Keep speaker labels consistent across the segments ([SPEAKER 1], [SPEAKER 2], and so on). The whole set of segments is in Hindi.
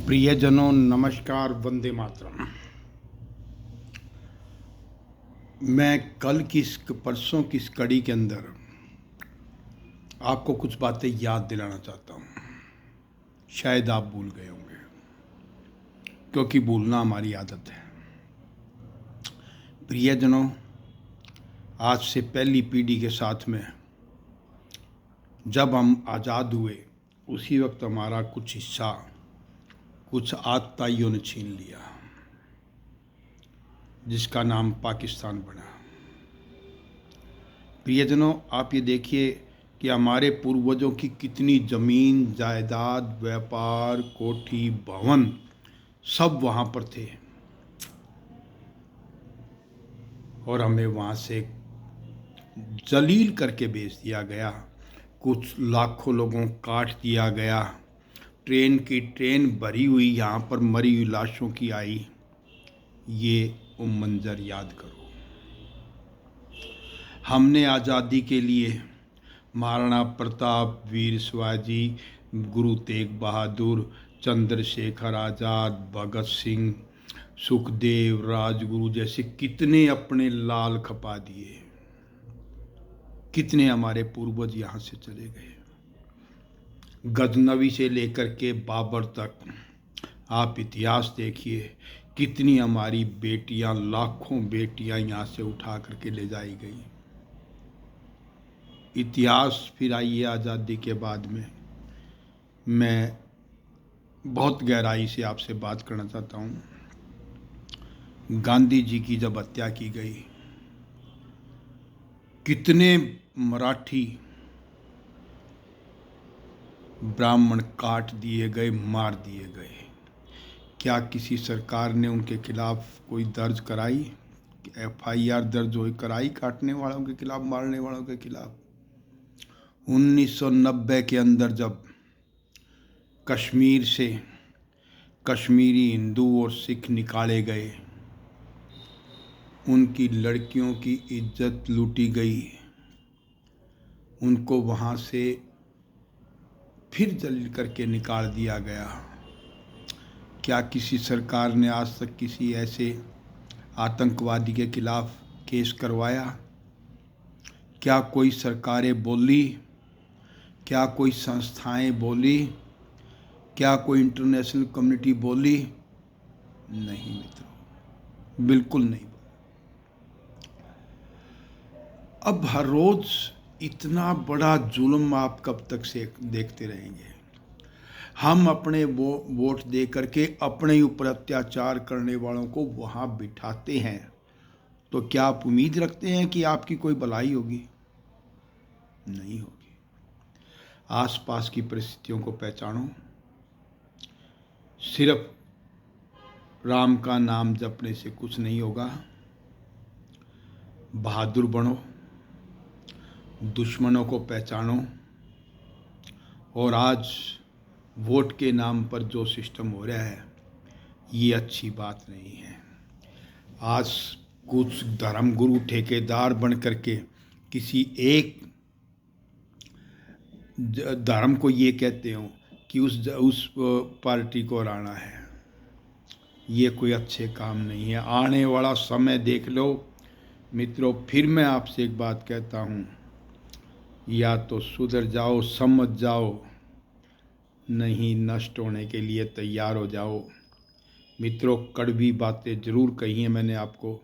[SPEAKER 1] प्रियजनों नमस्कार, वंदे मातरम। मैं कल की परसों की इस कड़ी के अंदर आपको कुछ बातें याद दिलाना चाहता हूँ। शायद आप भूल गए होंगे, क्योंकि भूलना हमारी आदत है। प्रियजनों, आज से पहली पीढ़ी के साथ में जब हम आज़ाद हुए, उसी वक्त हमारा कुछ हिस्सा कुछ आतताइयों ने छीन लिया, जिसका नाम पाकिस्तान बना। प्रियजनों, आप ये देखिए कि हमारे पूर्वजों की कितनी ज़मीन जायदाद, व्यापार, कोठी, भवन सब वहाँ पर थे, और हमें वहाँ से जलील करके बेच दिया गया। कुछ लाखों लोगों को काट दिया गया। ट्रेन की ट्रेन भरी हुई यहाँ पर मरी हुई लाशों की आई। ये वो मंजर याद करो। हमने आज़ादी के लिए महाराणा प्रताप, वीर शिवाजी, गुरु तेग बहादुर, चंद्रशेखर आज़ाद, भगत सिंह, सुखदेव, राजगुरु जैसे कितने अपने लाल खपा दिए। कितने हमारे पूर्वज यहाँ से चले गए। गजनवी से लेकर के बाबर तक आप इतिहास देखिए, कितनी हमारी बेटियां, लाखों बेटियां यहाँ से उठा करके ले जाई गई। इतिहास फिर आइए आज़ादी के बाद में मैं बहुत गहराई से आपसे बात करना चाहता हूँ। गांधी जी की जब हत्या की गई, कितने मराठी ब्राह्मण काट दिए गए, मार दिए गए। क्या किसी सरकार ने उनके खिलाफ कोई दर्ज कराई? FIR दर्ज हुई कराई काटने वालों के खिलाफ, मारने वालों के खिलाफ? 1990 के अंदर जब कश्मीर से कश्मीरी हिंदू और सिख निकाले गए, उनकी लड़कियों की इज्जत लूटी गई, उनको वहाँ से फिर जलील करके निकाल दिया गया। क्या किसी सरकार ने आज तक किसी ऐसे आतंकवादी के खिलाफ केस करवाया? क्या कोई सरकारें बोली? क्या कोई संस्थाएं बोली? क्या कोई इंटरनेशनल कम्युनिटी बोली? नहीं मित्रों, बिल्कुल नहीं। अब हर रोज इतना बड़ा जुल्म आप कब तक से देखते रहेंगे? हम अपने वोट दे करके अपने ऊपर अत्याचार करने वालों को वहाँ बिठाते हैं, तो क्या आप उम्मीद रखते हैं कि आपकी कोई भलाई होगी? नहीं होगी। आसपास की परिस्थितियों को पहचानो। सिर्फ राम का नाम जपने से कुछ नहीं होगा। बहादुर बनो, दुश्मनों को पहचानो, और आज वोट के नाम पर जो सिस्टम हो रहा है, ये अच्छी बात नहीं है। आज कुछ धर्मगुरु ठेकेदार बन करके किसी एक धर्म को ये कहते हो कि उस पार्टी को हराना है। ये कोई अच्छे काम नहीं है। आने वाला समय देख लो मित्रों। फिर मैं आपसे एक बात कहता हूँ, या तो सुधर जाओ, समझ जाओ, नहीं नष्ट होने के लिए तैयार हो जाओ। मित्रों, कड़वी बातें ज़रूर कही हैं मैंने आपको,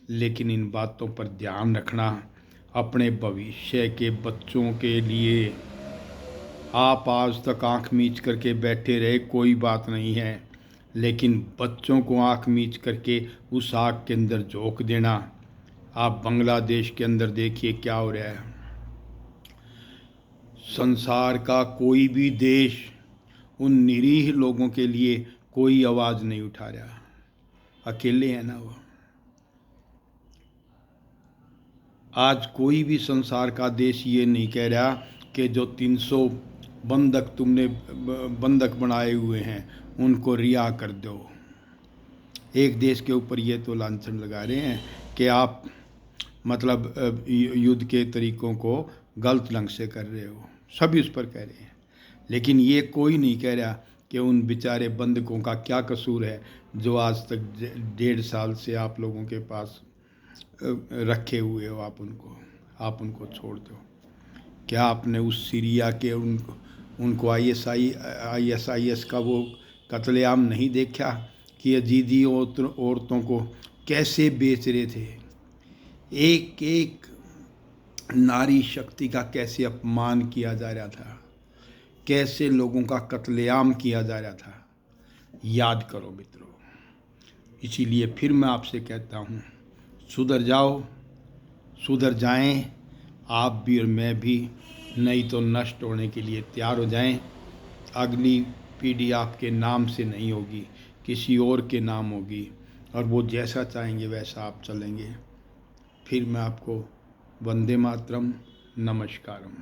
[SPEAKER 1] लेकिन इन बातों पर ध्यान रखना। अपने भविष्य के बच्चों के लिए आप आज तक आंख मीच करके बैठे रहे, कोई बात नहीं है, लेकिन बच्चों को आंख मीच करके उस आग के अंदर झोंक देना। आप बांग्लादेश के अंदर देखिए क्या हो रहा है। संसार का कोई भी देश उन निरीह लोगों के लिए कोई आवाज़ नहीं उठा रहा। अकेले हैं ना वो। आज कोई भी संसार का देश ये नहीं कह रहा कि जो 300 बंधक तुमने बंधक बनाए हुए हैं उनको रिहा कर दो। एक देश के ऊपर ये तो लांछन लगा रहे हैं कि आप मतलब युद्ध के तरीकों को गलत ढंग से कर रहे हो। सभी उस पर कह रहे हैं, लेकिन ये कोई नहीं कह रहा कि उन बेचारे बंधकों का क्या कसूर है जो आज तक 1.5 साल से आप लोगों के पास रखे हुए हो। आप उनको छोड़ दो। क्या आपने उस सीरिया के उनको ISIS का वो कत्लेआम नहीं देखा कि यजीदी औरतों को कैसे बेच रहे थे? एक एक नारी शक्ति का कैसे अपमान किया जा रहा था, कैसे लोगों का कत्लेआम किया जा रहा था। याद करो मित्रों। इसीलिए फिर मैं आपसे कहता हूँ, सुधर जाओ, सुधर जाएं आप भी और मैं भी, नहीं तो नष्ट होने के लिए तैयार हो जाएं। अगली पीढ़ी आपके नाम से नहीं होगी, किसी और के नाम होगी, और वो जैसा चाहेंगे वैसा आप चलेंगे। फिर मैं आपको वंदे मातरम, नमस्कारम।